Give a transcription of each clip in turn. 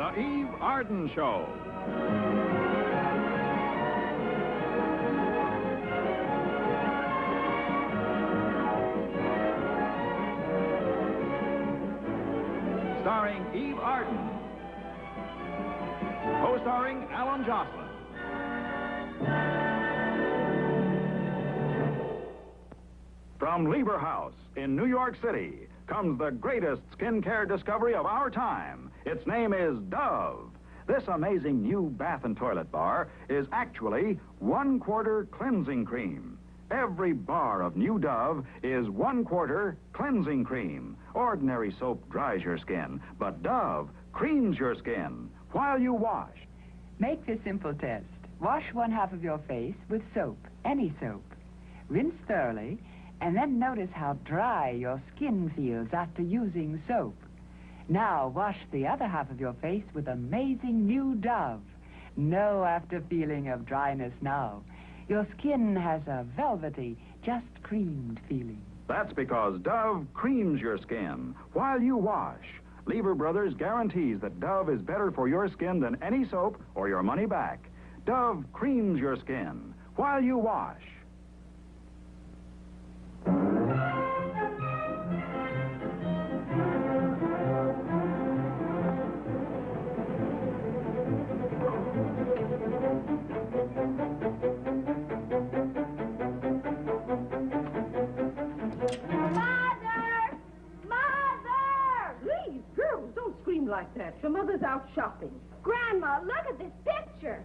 The Eve Arden Show. Starring Eve Arden. Co-starring Alan Jocelyn. From Lieber House in New York City comes the greatest skincare discovery of our time. Its name is Dove. This amazing new bath and toilet bar is actually 1/4 cleansing cream. Every bar of new Dove is 1/4 cleansing cream. Ordinary soap dries your skin, but Dove creams your skin while you wash. Make the simple test. Wash 1/2 of your face with soap, any soap. Rinse thoroughly, and then notice how dry your skin feels after using soap. Now wash the other half of your face with amazing new Dove. No after feeling of dryness now. Your skin has a velvety, just creamed feeling. That's because Dove creams your skin while you wash. Lieber Brothers guarantees that Dove is better for your skin than any soap or your money back. Dove creams your skin while you wash. Like that. Your mother's out shopping. Grandma, look at this picture.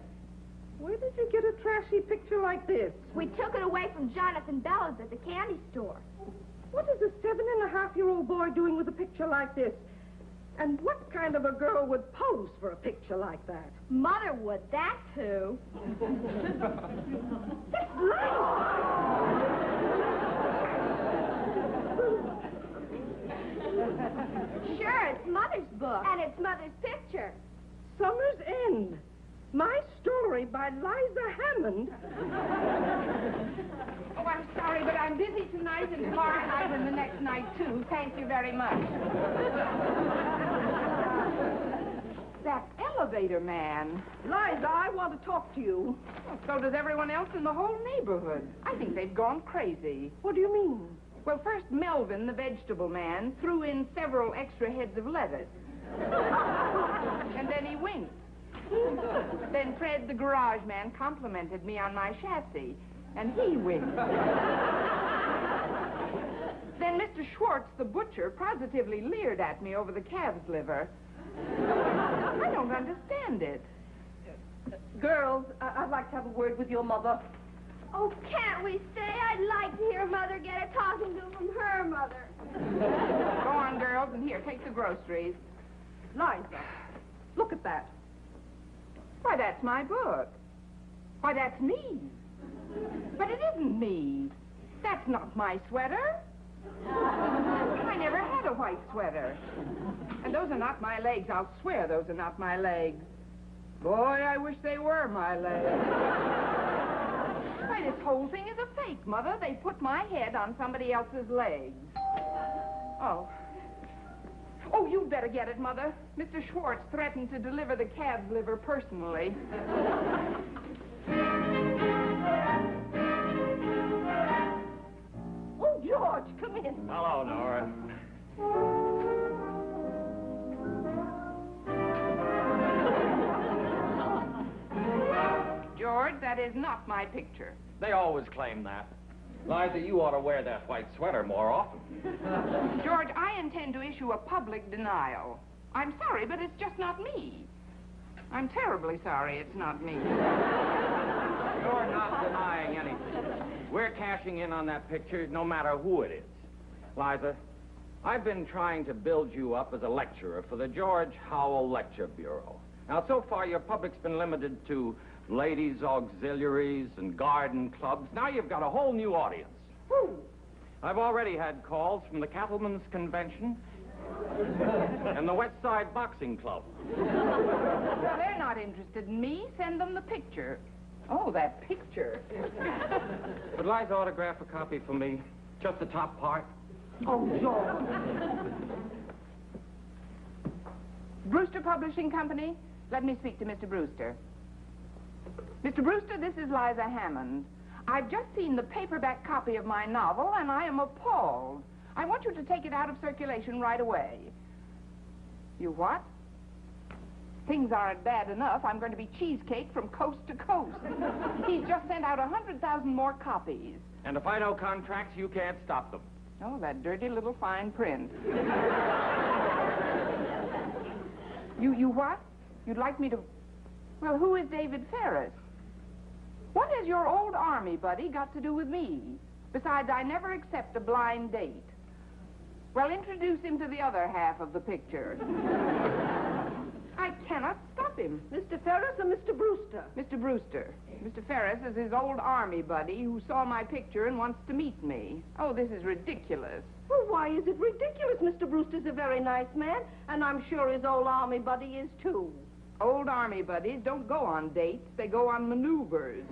Where did you get a trashy picture like this? We took it away from Jonathan Bella's at the candy store. What is a 7-and-a-half-year-old boy doing with a picture like this? And what kind of a girl would pose for a picture like that? Mother would, that's who. It's Liza! Sure, it's Mother's book. And it's Mother's picture. Summer's End. My story by Liza Hammond. Oh, I'm sorry, but I'm busy tonight and tomorrow night and the next night, too. Thank you very much. That elevator man. Liza, I want to talk to you. Well, so does everyone else in the whole neighborhood. I think they've gone crazy. What do you mean? Well, first, Melvin, the vegetable man, threw in several extra heads of lettuce. And then he winked. Then Fred, the garage man, complimented me on my chassis, and he winked. Then Mr. Schwartz, the butcher, positively leered at me over the calf's liver. I don't understand it. Girls, I'd like to have a word with your mother. Oh, can't we stay? I'd like to hear Mother get a talking to from her mother. Go on, girls, and here, take the groceries. Liza, look at that. Why, that's my book. Why, that's me. But it isn't me. That's not my sweater. I never had a white sweater. And those are not my legs. I'll swear those are not my legs. Boy, I wish they were my legs. Why, this whole thing is a fake, Mother. They put my head on somebody else's legs. Oh. Oh, you'd better get it, Mother. Mr. Schwartz threatened to deliver the calf's liver personally. Oh, George, come in. Hello, Nora. George, that is not my picture. They always claim that. Liza, you ought to wear that white sweater more often. George, I intend to issue a public denial. I'm sorry, but it's just not me. I'm terribly sorry it's not me. You're not denying anything. We're cashing in on that picture no matter who it is. Liza, I've been trying to build you up as a lecturer for the George Howell Lecture Bureau. Now, so far, your public's been limited to ladies' auxiliaries and garden clubs. Now you've got a whole new audience. Who? I've already had calls from the Cattlemen's Convention and the West Side Boxing Club. Well, they're not interested in me. Send them the picture. Oh, that picture. Would Liza autograph a copy for me? Just the top part? Oh, George. Brewster Publishing Company? Let me speak to Mr. Brewster. Mr. Brewster, this is Liza Hammond. I've just seen the paperback copy of my novel, and I am appalled. I want you to take it out of circulation right away. You what? Things aren't bad enough. I'm going to be cheesecake from coast to coast. He's just sent out 100,000 more copies. And if I know contracts, you can't stop them. Oh, that dirty little fine print. You what? You'd like me to... Well, who is David Ferris? What has your old army buddy got to do with me? Besides, I never accept a blind date. Well, introduce him to the other half of the picture. I cannot stop him. Mr. Ferris or Mr. Brewster? Mr. Brewster. Mr. Ferris is his old army buddy who saw my picture and wants to meet me. Oh, this is ridiculous. Well, why is it ridiculous? Mr. Brewster's a very nice man, and I'm sure his old army buddy is, too. Old army buddies don't go on dates. They go on maneuvers.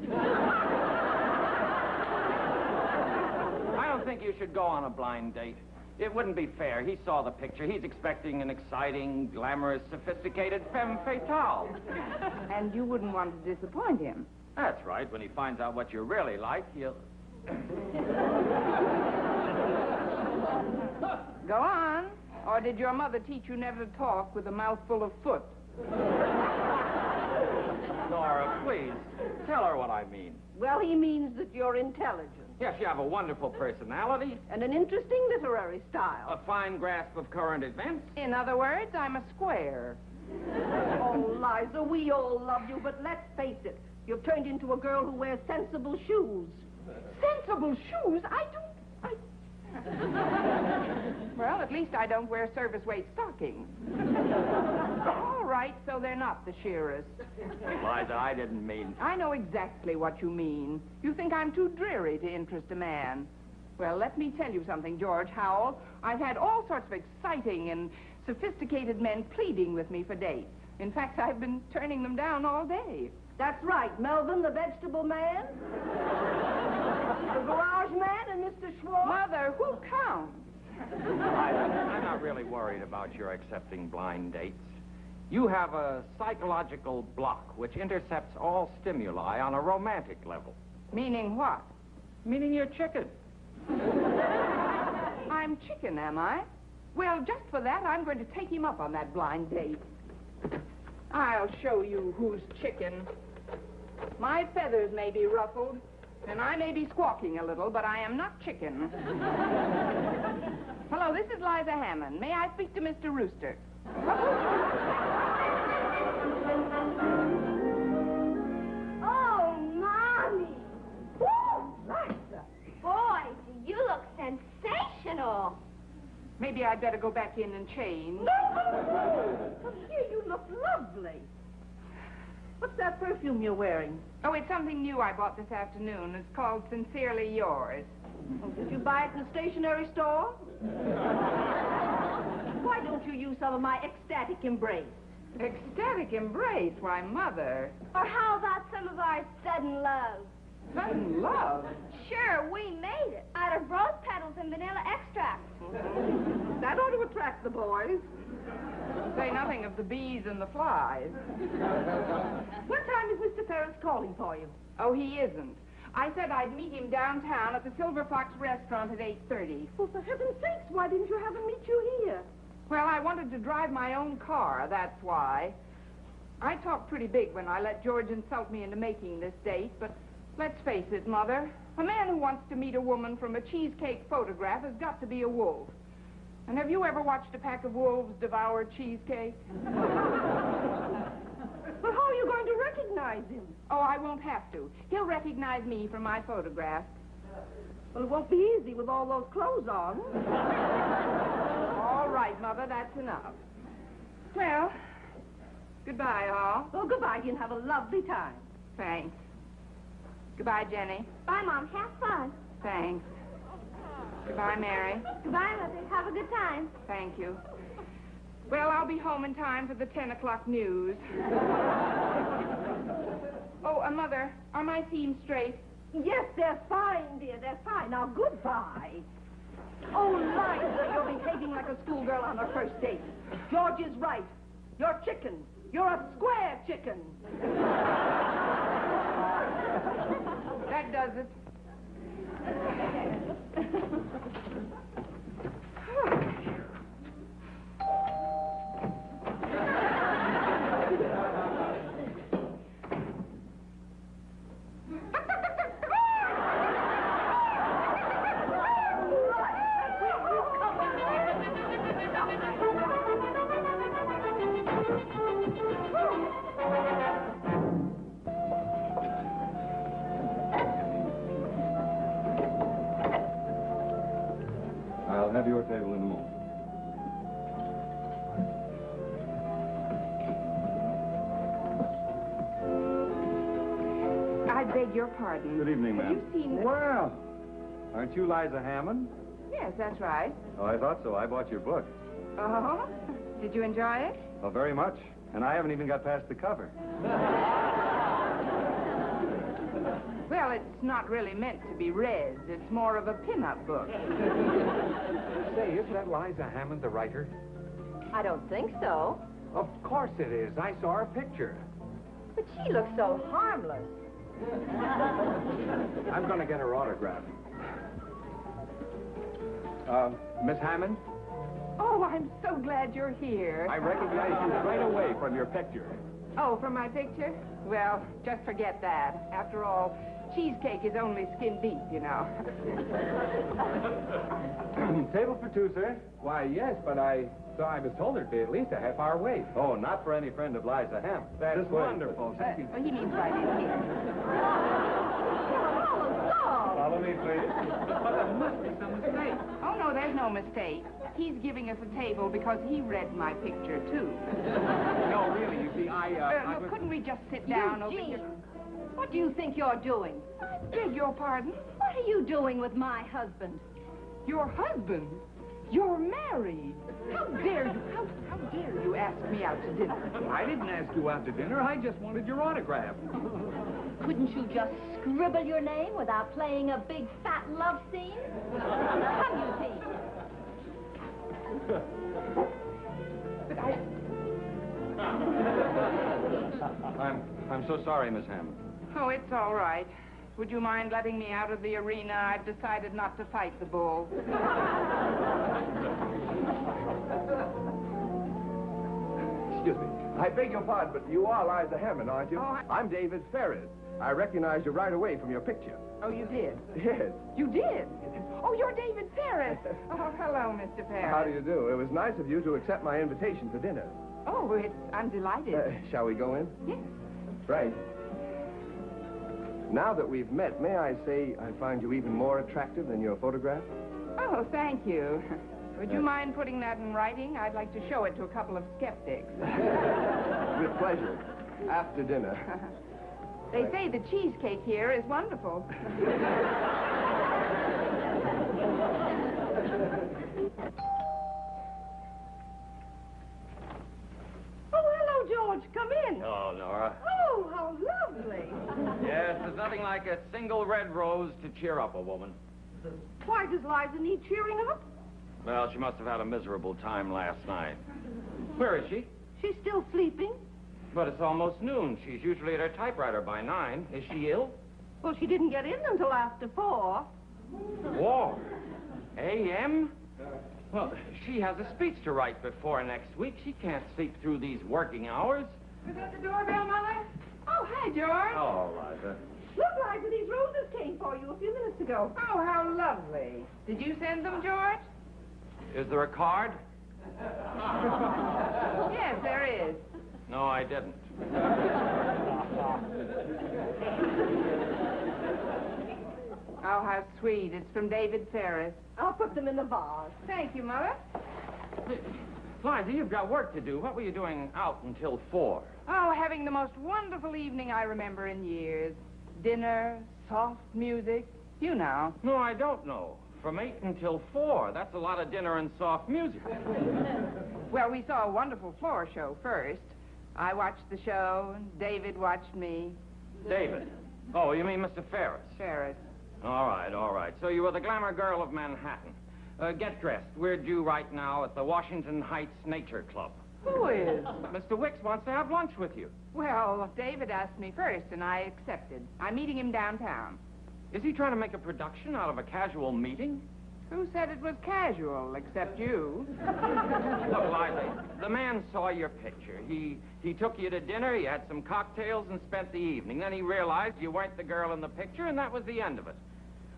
I don't think you should go on a blind date. It wouldn't be fair. He saw the picture. He's expecting an exciting, glamorous, sophisticated femme fatale. And you wouldn't want to disappoint him. That's right. When he finds out what you're really like, he'll... Go on. Or did your mother teach you never to talk with a mouthful of foot? Nora, please, tell her what I mean. Well, he means that you're intelligent. Yes, you have a wonderful personality, And an interesting literary a style. fine grasp of current events. In other words, I'm a square. Oh, Liza, we all love you, but let's face it. You've turned into a girl who wears sensible shoes. Sensible shoes? Well, at least I don't wear service-weight stockings. All right, so they're not the shearers. Liza, I didn't mean... I know exactly what you mean. You think I'm too dreary to interest a man. Well, let me tell you something, George Howell. I've had all sorts of exciting and sophisticated men pleading with me for dates. In fact, I've been turning them down all day. That's right, Melvin, the vegetable man, the garage man, and Mr. Schwartz. Mother, who counts? I'm not really worried about your accepting blind dates. You have a psychological block which intercepts all stimuli on a romantic level. Meaning what? Meaning you're chicken. I'm chicken, am I? Well, just for that, I'm going to take him up on that blind date. I'll show you who's chicken. My feathers may be ruffled, and I may be squawking a little, but I am not chicken. Hello, this is Liza Hammond. May I speak to Mr. Rooster? Oh, Mommy. Woo, Liza. Boy, do you look sensational. Maybe I'd better go back in and change. But here, you look lovely. What's that perfume you're wearing? Oh, it's something new I bought this afternoon. It's called Sincerely Yours. Oh, did you buy it in a stationery store? Why don't you use some of my ecstatic embrace? Ecstatic embrace? Why, Mother. Or how about some of our sudden love? Sudden love? Sure, we made it out of rose petals and vanilla extract. That ought to attract the boys. Say nothing of the bees and the flies. What time is Mr. Ferris calling for you? Oh, he isn't. I said I'd meet him downtown at the Silver Fox restaurant at 8:30. Well, for heaven's sakes, why didn't you have him meet you here? Well, I wanted to drive my own car, that's why. I talked pretty big when I let George insult me into making this date, but let's face it, Mother. A man who wants to meet a woman from a cheesecake photograph has got to be a wolf. And have you ever watched a pack of wolves devour cheesecake? But how are you going to recognize him? Oh, I won't have to. He'll recognize me from my photograph. Well, it won't be easy with all those clothes on. All right, Mother, that's enough. Well, goodbye, all. Well, goodbye, and have a lovely time. Thanks. Goodbye, Jenny. Bye, Mom. Have fun. Thanks. Goodbye, Mary. Goodbye, Mother. Have a good time. Thank you. Well, I'll be home in time for the 10 o'clock news. Oh, Mother, are my seams straight? Yes, they're fine, dear. They're fine. Now, goodbye. Oh, Liza, you're behaving like a schoolgirl on her first date. George is right. You're chicken. You're a square chicken. That does it. I'll have your table in a moment. I beg your pardon. Good evening, ma'am. Have you seen... Well, aren't you Liza Hammond? Yes, that's right. Oh, I thought so. I bought your book. Oh? Did you enjoy it? Oh, very much. And I haven't even got past the cover. Well, it's not really meant to be read. It's more of a pin-up book. Say, isn't that Liza Hammond, the writer? I don't think so. Of course it is. I saw her picture. But she looks so harmless. I'm going to get her autograph. Miss Hammond, Oh, I'm so glad you're here. I recognize you right away from your picture. Oh, from my picture? Well, just forget that. After all, cheesecake is only skin deep, you know. Table for two, sir? Why, yes, but I was told there'd be at least a half-hour wait. Oh, not for any friend of Liza Hammond. That's This way. wonderful. Thank you. Oh, he means right in here. Follow me, please. But there must be some mistake. Oh, no, there's no mistake. He's giving us a table because he read my picture, too. No, really, you see, I Look, was... couldn't we just sit down over Eugene, here? what do you think you're doing? I beg your pardon? What are you doing with my husband? Your husband? You're married. How dare you? How dare you ask me out to dinner? I didn't ask you out to dinner. I just wanted your autograph. Couldn't you just scribble your name without playing a big fat love scene? Come, Eugene. But I... I'm so sorry, Miss Hammond. Oh, it's all right. Would you mind letting me out of the arena? I've decided not to fight the bull. Excuse me. I beg your pardon, but you are Liza Hammond, aren't you? Oh, I'm David Ferris. I recognized you right away from your picture. Oh, you did? Yes. You did? Oh, you're David Ferris. Oh, hello, Mr. Ferris. How do you do? It was nice of you to accept my invitation for dinner. Oh, I'm delighted. Shall we go in? Yes. Right. Now that we've met, may I say I find you even more attractive than your photograph? Oh, thank you. Would you mind putting that in writing? I'd like to show it to a couple of skeptics. With pleasure. After dinner. They say the cheesecake here is wonderful. Oh, hello, George. Come in. Oh, Nora. Oh, how lovely. Yes, there's nothing like a single red rose to cheer up a woman. Why does Liza need cheering up? Well, she must have had a miserable time last night. Where is she? She's still sleeping. But it's almost noon. She's usually at her typewriter by 9. Is she ill? Well, she didn't get in until after 4. 4 a.m.? Well, she has a speech to write before next week. She can't sleep through these working hours. Is that the doorbell, Mother? Oh, hi, George. Oh, Liza. Look, Liza, these roses came for you a few minutes ago. Oh, how lovely. Did you send them, George? Is there a card? Yes, there is. No, I didn't. Oh, how sweet. It's from David Ferris. I'll put them in the vase. Thank you, Mother. Liza, you've got work to do. What were you doing out until 4? Oh, having the most wonderful evening I remember in years. Dinner, soft music, you know. No, I don't know. From 8 until 4. That's a lot of dinner and soft music. Well, we saw a wonderful floor show first. I watched the show, and David watched me. David. Oh, you mean Mr. Ferris? Ferris. All right, all right. So you were the glamour girl of Manhattan. Get dressed. We're due right now at the Washington Heights Nature Club. Who is? Mr. Wicks wants to have lunch with you. Well, David asked me first, and I accepted. I'm meeting him downtown. Is he trying to make a production out of a casual meeting? Who said it was casual, except you? Look, Liza, the man saw your picture. He took you to dinner, he had some cocktails, and spent the evening. Then he realized you weren't the girl in the picture, and that was the end of it.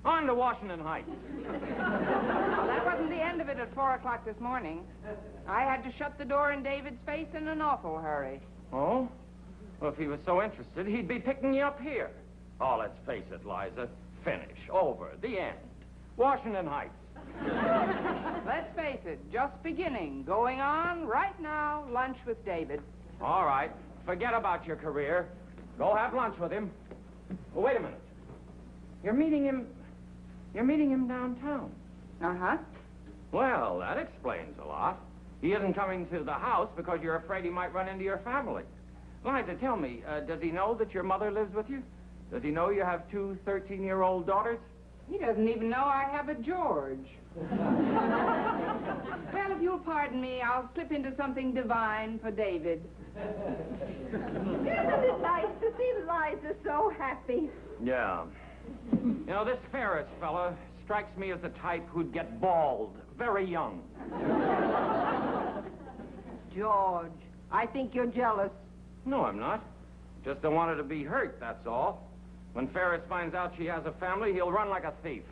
On to Washington Heights. Well, that wasn't the end of it at 4 o'clock this morning. I had to shut the door in David's face in an awful hurry. Oh? Well, if he was so interested, he'd be picking you up here. Oh, let's face it, Liza. Finish. Over. The end. Washington Heights. Let's face it, just beginning. Going on right now, lunch with David. All right. Forget about your career. Go have lunch with him. Oh, wait a minute. You're meeting him downtown. Uh-huh. Well, that explains a lot. He isn't coming to the house because you're afraid he might run into your family. Liza, tell me, does he know that your mother lives with you? Does he know you have 2 13-year-old daughters? He doesn't even know I have a George. Well, if you'll pardon me, I'll slip into something divine for David. Isn't it nice to see Liza so happy? Yeah. You know, this Ferris fella strikes me as the type who'd get bald very young. George, I think you're jealous. No, I'm not. Just don't want her to be hurt, that's all. When Ferris finds out she has a family, he'll run like a thief.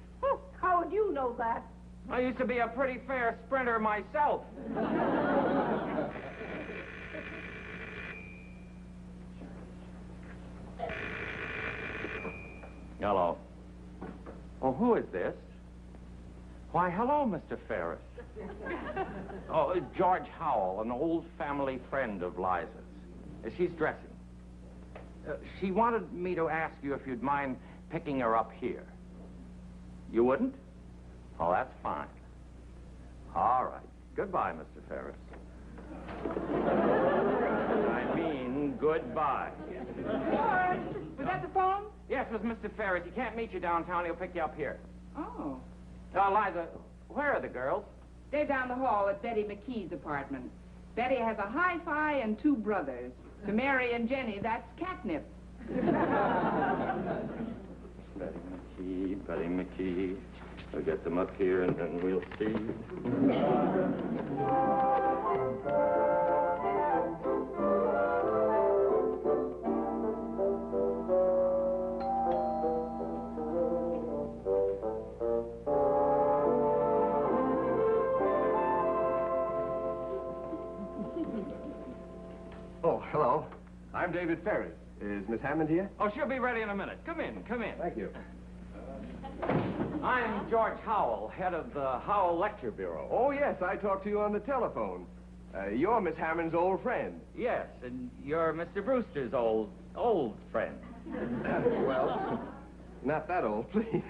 How would you know that? I used to be a pretty fair sprinter myself. Hello. Oh, who is this? Why, hello, Mr. Ferris. Oh, George Howell, an old family friend of Liza's. She's dressing. She wanted me to ask you if you'd mind picking her up here. You wouldn't? Oh, that's fine. All right. Goodbye, Mr. Ferris. I mean, goodbye. George, was that the phone? Yes, it was Mr. Ferris. He can't meet you downtown. He'll pick you up here. Oh. Liza, where are the girls? They're down the hall at Betty McKee's apartment. Betty has a hi-fi and 2 brothers. To Mary and Jenny, that's catnip. Betty McKee. I'll get them up here and then we'll see. Oh, hello. I'm David Ferris. Is Miss Hammond here? Oh, she'll be ready in a minute. Come in, come in. Thank you. I'm George Howell, head of the Howell Lecture Bureau. Oh, yes, I talked to you on the telephone. You're Miss Hammond's old friend. Yes, and you're Mr. Brewster's old friend. Well, not that old, please.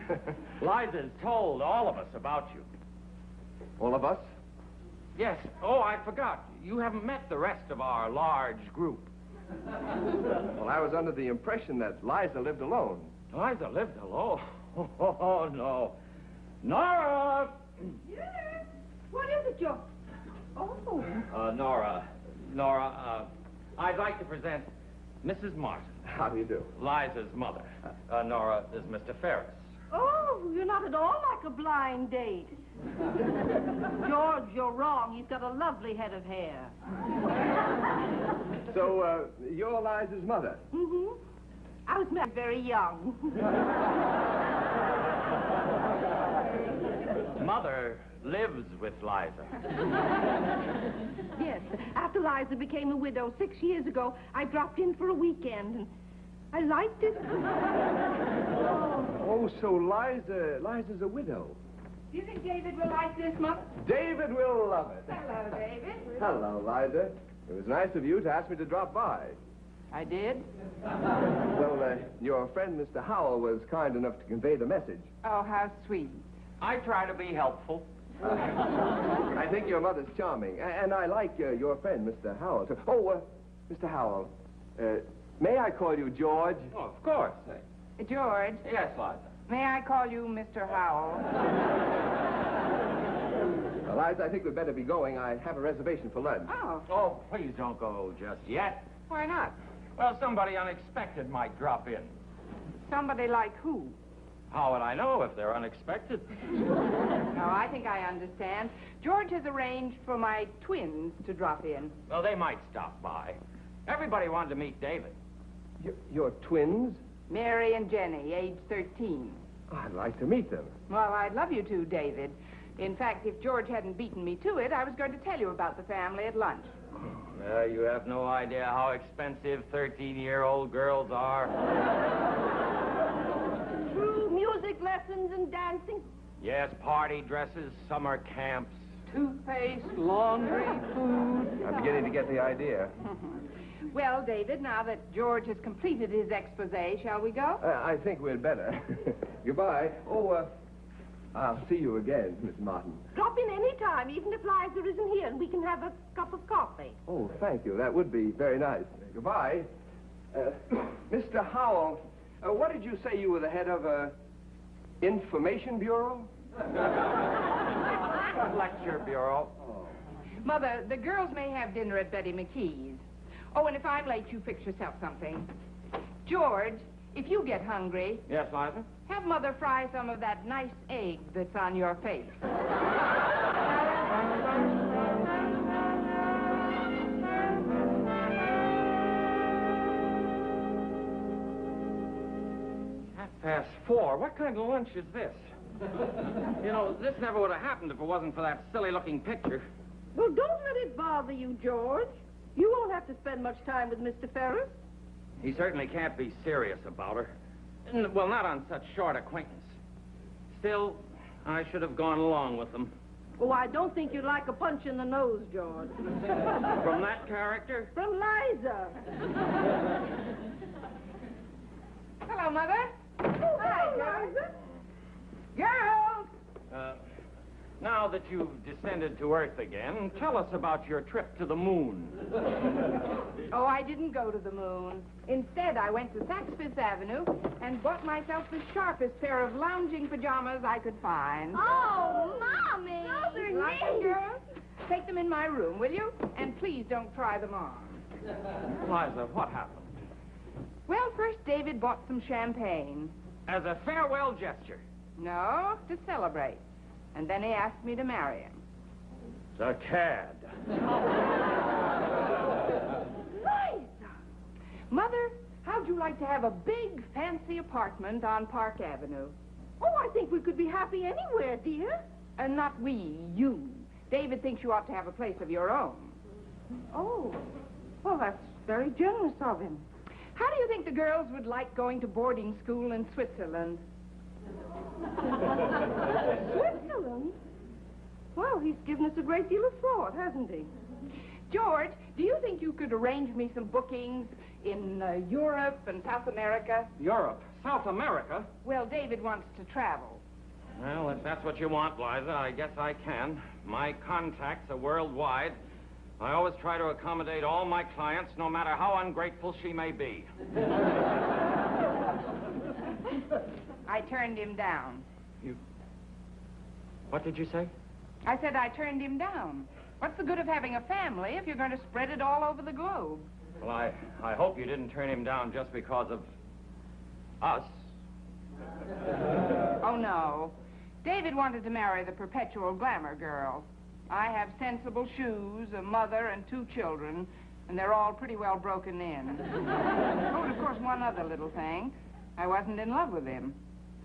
Liza's told all of us about you. All of us? Yes. Oh, I forgot. You haven't met the rest of our large group. Well, I was under the impression that Liza lived alone. Liza lived alone? Oh, no. Nora! Yes. What is it, George? Oh. Nora, I'd like to present Mrs. Martin. How do you do? Liza's mother. Nora is Mr. Ferris. Oh, you're not at all like a blind date. George, you're wrong. He's got a lovely head of hair. So, you're Liza's mother? Mm-hmm. I was married very young. Mother lives with Liza. Yes. After Liza became a widow 6 years ago, I dropped in for a weekend, and I liked it. Oh, so Liza's a widow. Do you think David will like this, Mother? David will love it. Hello, David. Hello, Liza. It was nice of you to ask me to drop by. I did? Well, your friend, Mr. Howell, was kind enough to convey the message. Oh, how sweet. I try to be helpful. I think your mother's charming, and I like your friend, Mr. Howell, too. Oh, Mr. Howell, may I call you George? Oh, of course. George, Yes, Liza. may I call you Mr. Howell? Liza, I think we'd better be going. I have a reservation for lunch. Oh, Oh, please don't go just yet. why not? Well, somebody unexpected might drop in. Somebody like who? How would I know if they're unexpected? No, I think I understand. George has arranged for my twins to drop in. Well, they might stop by. Everybody wanted to meet David. Your twins? Mary and Jenny, age 13. Oh, I'd like to meet them. Well, I'd love you to, David. In fact, if George hadn't beaten me to it, I was going to tell you about the family at lunch. You have no idea how expensive 13-year-old girls are. True music lessons and dancing. Yes, party dresses, summer camps. Toothpaste, laundry, food. I'm beginning to get the idea. Well, David, now that George has completed his expose, shall we go? I think we'd better. Goodbye. Oh, I'll see you again, Miss Martin. Drop in any time, even if Liza isn't here, and we can have a cup of coffee. Oh, thank you. That would be very nice. Goodbye. Mr. Howell, what did you say you were the head of a information bureau? Lecture bureau. Mother, the girls may have dinner at Betty McKee's. Oh, and if I'm late, you fix yourself something. George, if you get hungry, Yes, Liza? have Mother fry some of that nice egg that's on your face. $4:30. What kind of lunch is this? You know, this never would have happened if it wasn't for that silly-looking picture. Well, don't let it bother you, George. You won't have to spend much time with Mr. Ferris. He certainly can't be serious about her. Well, not on such short acquaintance. Still, I should have gone along with them. Oh, I don't think you'd like a punch in the nose, George. From that character? From Liza. Hello, Mother. Oh, hi, Liza. Girls! Now that you've descended to Earth again, tell us about your trip to the moon. Oh, I didn't go to the moon. Instead, I went to Saks Fifth Avenue and bought myself the sharpest pair of lounging pajamas I could find. Oh, Mommy! Those are nice, girls. Take them in my room, will you? And please don't try them on. Liza, what happened? Well, first David bought some champagne. As a farewell gesture. No, to celebrate. And then he asked me to marry him. The cad. Liza! Mother, how'd you like to have a big, fancy apartment on Park Avenue? Oh, I think we could be happy anywhere, dear. And not we, you. David thinks you ought to have a place of your own. Oh, well, that's very generous of him. How do you think the girls would like going to boarding school in Switzerland? Switzerland? Well, he's given us a great deal of thought, hasn't he? George, do you think you could arrange me some bookings in Europe and South America? Europe? South America? Well, David wants to travel. Well, if that's what you want, Liza, I guess I can. My contacts are worldwide. I always try to accommodate all my clients, no matter how ungrateful she may be. I turned him down. What did you say? I said I turned him down. What's the good of having a family if you're going to spread it all over the globe? Well, I hope you didn't turn him down just because of us. Oh, no. David wanted to marry the perpetual glamour girl. I have sensible shoes, a mother, and 2 children, and they're all pretty well broken in. Oh, and of course, one other little thing. I wasn't in love with him.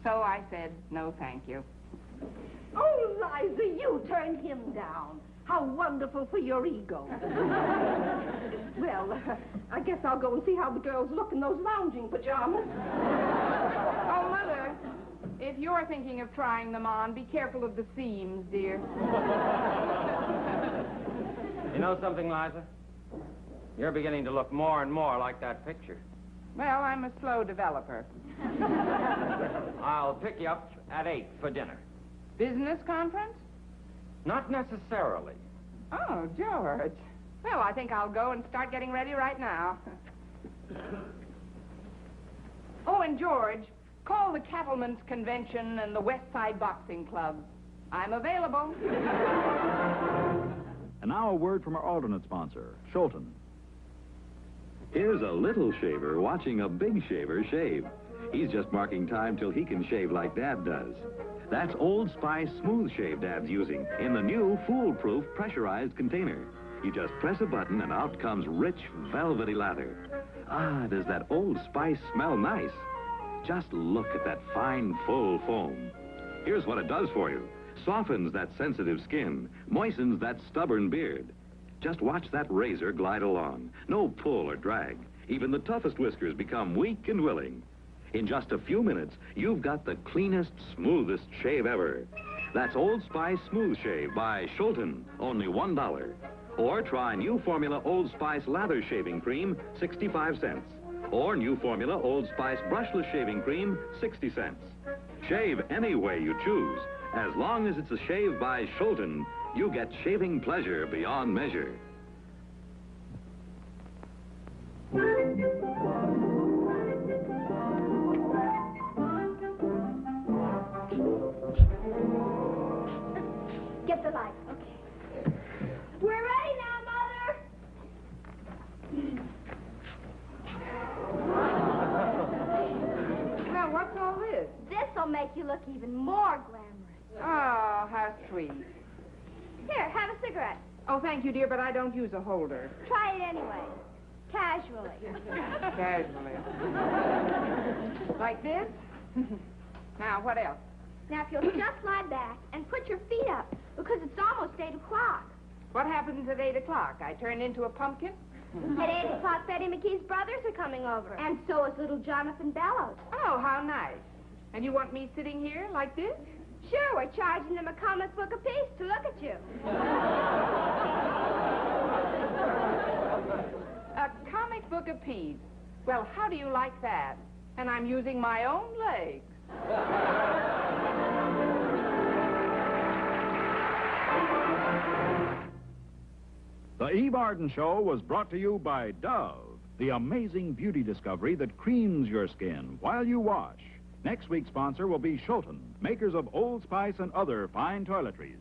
So I said, no, thank you. Oh, Liza, you turned him down. How wonderful for your ego. Well, I guess I'll go and see how the girls look in those lounging pajamas. Oh, Mother, if you're thinking of trying them on, be careful of the seams, dear. You know something, Liza? You're beginning to look more and more like that picture. Well, I'm a slow developer. I'll pick you up at 8 for dinner. Business conference? Not necessarily. Oh, George. Well, I think I'll go and start getting ready right now. Oh, and George, call the Cattlemen's Convention and the West Side Boxing Club. I'm available. And now a word from our alternate sponsor, Scholten. Here's a little shaver watching a big shaver shave. He's just marking time till he can shave like Dad does. That's Old Spice Smooth Shave Dad's using in the new foolproof pressurized container. You just press a button and out comes rich, velvety lather. Ah, does that Old Spice smell nice? Just look at that fine, full foam. Here's what it does for you. Softens that sensitive skin, moistens that stubborn beard. Just watch that razor glide along. No pull or drag. Even the toughest whiskers become weak and willing. In just a few minutes, you've got the cleanest, smoothest shave ever. That's Old Spice Smooth Shave by Scholten, only $1. Or try new formula Old Spice Lather Shaving Cream, 65 cents. Or new formula Old Spice Brushless Shaving Cream, 60 cents. Shave any way you choose. As long as it's a shave by Scholten, you get shaving pleasure beyond measure. Get the light. Okay. We're ready now, Mother. Well, what's all this? This'll make you look even more glamorous. Oh, how sweet. Here, have a cigarette. Oh, thank you, dear, but I don't use a holder. Try it anyway. Casually. Casually. Like this? Now, what else? Now, if you'll just lie back and put your feet up, because it's almost 8 o'clock. What happens at 8 o'clock? I turn into a pumpkin? At 8 o'clock, Betty McKee's brothers are coming over. And so is little Jonathan Bellows. Oh, how nice. And you want me sitting here like this? Sure, we're charging them a comic book apiece to look at you. A comic book apiece. Well, how do you like that? And I'm using my own legs. The Eve Arden Show was brought to you by Dove, the amazing beauty discovery that creams your skin while you wash. Next week's sponsor will be Scholten, makers of Old Spice and other fine toiletries.